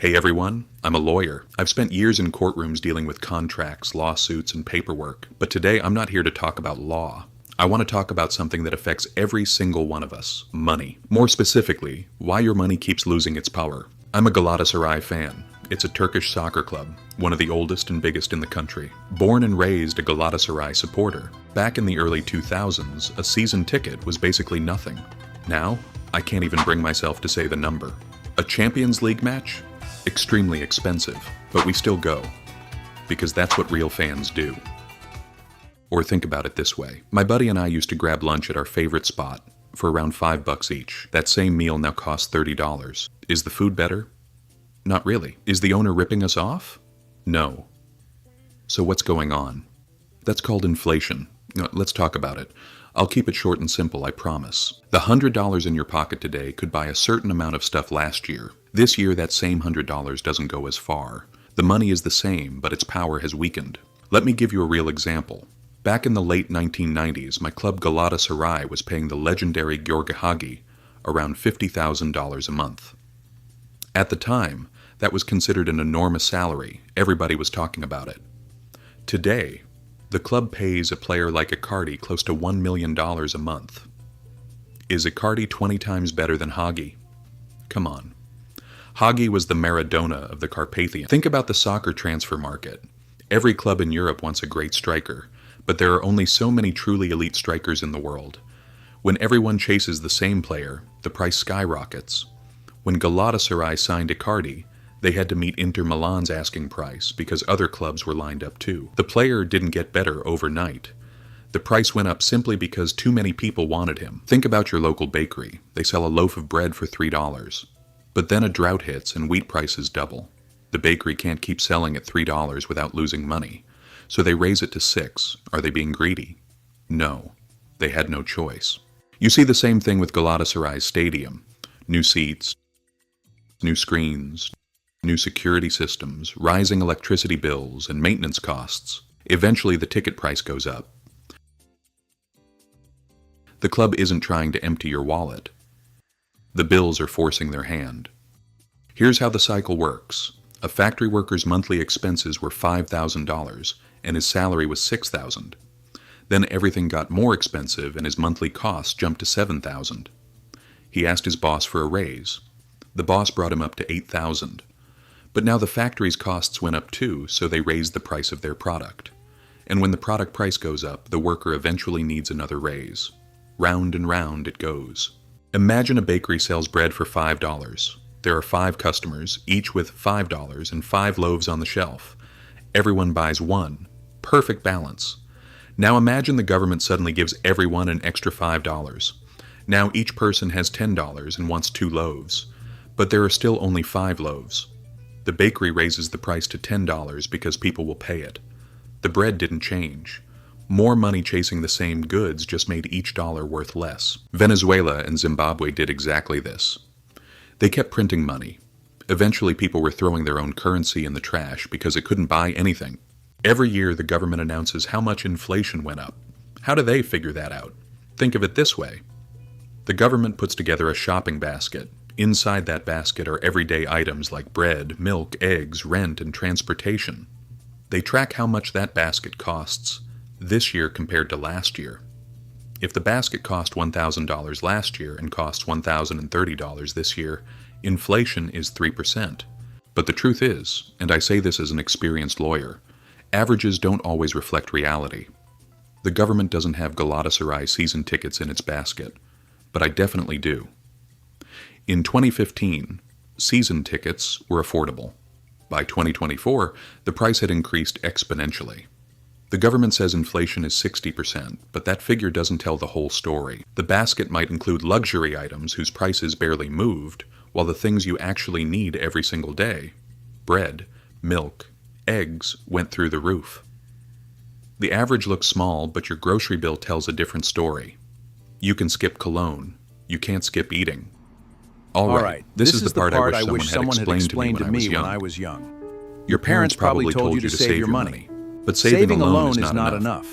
Hey everyone, I'm a lawyer. I've spent years in courtrooms dealing with contracts, lawsuits, and paperwork, but today I'm not here to talk about law. I want to talk about something that affects every single one of us, money. More specifically, why your money keeps losing its power. I'm a Galatasaray fan. It's a Turkish soccer club, one of the oldest and biggest in the country. Born and raised a Galatasaray supporter, back in the early 2000s, a season ticket was basically nothing. Now, I can't even bring myself to say the number. A Champions League match? Extremely expensive, but we still go. Because that's what real fans do. Or think about it this way. My buddy and I used to grab lunch at our favorite spot for around $5 each. That same meal now costs $30. Is the food better? Not really. Is the owner ripping us off? No. So what's going on? That's called inflation. Let's talk about it. I'll keep it short and simple, I promise. The $100 in your pocket today could buy a certain amount of stuff last year. This year, that same $100 doesn't go as far. The money is the same, but its power has weakened. Let me give you a real example. Back in the late 1990s, my club Galatasaray was paying the legendary Gheorghe Hagi around $50,000 a month. At the time, that was considered an enormous salary. Everybody was talking about it. Today, the club pays a player like Icardi close to $1 million a month. Is Icardi 20 times better than Hagi? Come on. Hagi was the Maradona of the Carpathian. Think about the soccer transfer market. Every club in Europe wants a great striker, but there are only so many truly elite strikers in the world. When everyone chases the same player, the price skyrockets. When Galatasaray signed Icardi, they had to meet Inter Milan's asking price because other clubs were lined up too. The player didn't get better overnight. The price went up simply because too many people wanted him. Think about your local bakery. They sell a loaf of bread for $3. But then a drought hits and wheat prices double. The bakery can't keep selling at $3 without losing money. So they raise it to $6. Are they being greedy? No. They had no choice. You see the same thing with Galatasaray's stadium. New seats, new screens, new security systems, rising electricity bills, and maintenance costs. Eventually the ticket price goes up. The club isn't trying to empty your wallet. The bills are forcing their hand. Here's how the cycle works. A factory worker's monthly expenses were $5,000 and his salary was $6,000. Then everything got more expensive and his monthly costs jumped to $7,000. He asked his boss for a raise. The boss brought him up to $8,000. But now the factory's costs went up too, so they raised the price of their product. And when the product price goes up, the worker eventually needs another raise. Round and round it goes. Imagine a bakery sells bread for $5. There are 5 customers, each with $5 and 5 loaves on the shelf. Everyone buys 1. Perfect balance. Now imagine the government suddenly gives everyone an extra $5. Now each person has $10 and wants 2 loaves. But there are still only 5 loaves. The bakery raises the price to $10 because people will pay it. The bread didn't change. More money chasing the same goods just made each dollar worth less. Venezuela and Zimbabwe did exactly this. They kept printing money. Eventually people were throwing their own currency in the trash because it couldn't buy anything. Every year the government announces how much inflation went up. How do they figure that out? Think of it this way. The government puts together a shopping basket. Inside that basket are everyday items like bread, milk, eggs, rent, and transportation. They track how much that basket costs this year compared to last year. If the basket cost $1,000 last year and costs $1,030 this year, inflation is 3%. But the truth is, and I say this as an experienced lawyer, averages don't always reflect reality. The government doesn't have Galatasaray season tickets in its basket, but I definitely do. In 2015, season tickets were affordable. By 2024, the price had increased exponentially. The government says inflation is 60%, but that figure doesn't tell the whole story. The basket might include luxury items whose prices barely moved, while the things you actually need every single day, bread, milk, eggs, went through the roof. The average looks small, but your grocery bill tells a different story. You can skip cologne. You can't skip eating. All right, this is the part I wish someone had explained to me when I was young. Your parents probably told you to save your money. But saving alone is not enough.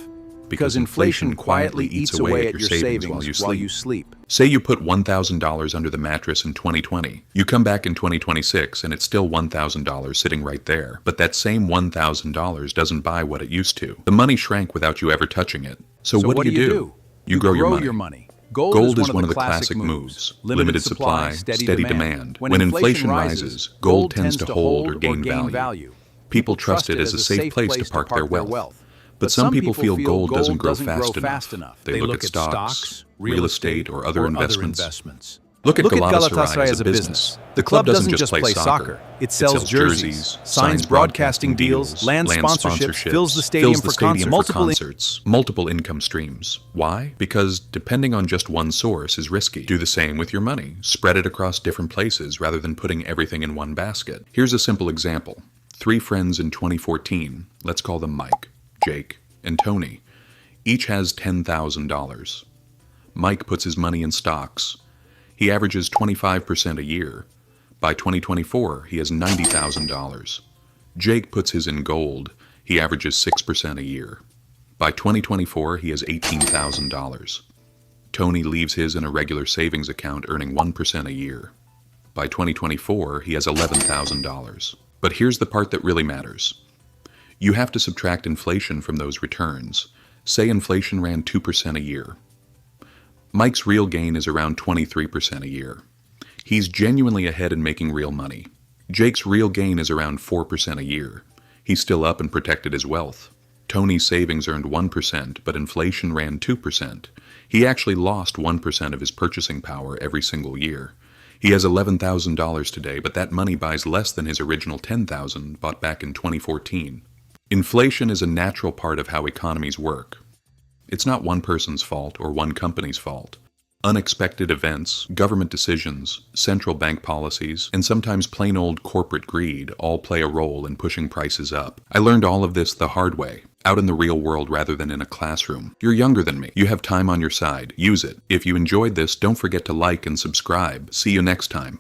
Because inflation quietly eats away at your savings while you sleep. Say you put $1,000 under the mattress in 2020. You come back in 2026 and it's still $1,000 sitting right there. But that same $1,000 doesn't buy what it used to. The money shrank without you ever touching it. So what do you do? You grow your money. Gold is one of the classic moves. Limited supply, steady demand. When inflation rises, gold tends to hold or gain value. People trust it as a safe place to park their wealth. But some people feel gold doesn't grow fast enough. They look at stocks, real estate, or other investments. Look at Galatasaray as a business. The club doesn't just play soccer. It sells jerseys, signs broadcasting deals, land sponsorships, fills the stadium for concerts, multiple income streams. Why? Because depending on just one source is risky. Do the same with your money. Spread it across different places rather than putting everything in one basket. Here's a simple example. 3 friends in 2014, let's call them Mike, Jake, and Tony. Each has $10,000. Mike puts his money in stocks. He averages 25% a year. By 2024, he has $90,000. Jake puts his in gold. He averages 6% a year. By 2024, he has $18,000. Tony leaves his in a regular savings account earning 1% a year. By 2024, he has $11,000. But here's the part that really matters. You have to subtract inflation from those returns. Say inflation ran 2% a year. Mike's real gain is around 23% a year. He's genuinely ahead in making real money. Jake's real gain is around 4% a year. He's still up and protected his wealth. Tony's savings earned 1%, but inflation ran 2%. He actually lost 1% of his purchasing power every single year. He has $11,000 today, but that money buys less than his original $10,000 bought back in 2014. Inflation is a natural part of how economies work. It's not one person's fault or one company's fault. Unexpected events, government decisions, central bank policies, and sometimes plain old corporate greed all play a role in pushing prices up. I learned all of this the hard way, out in the real world rather than in a classroom. You're younger than me. You have time on your side. Use it. If you enjoyed this, don't forget to like and subscribe. See you next time.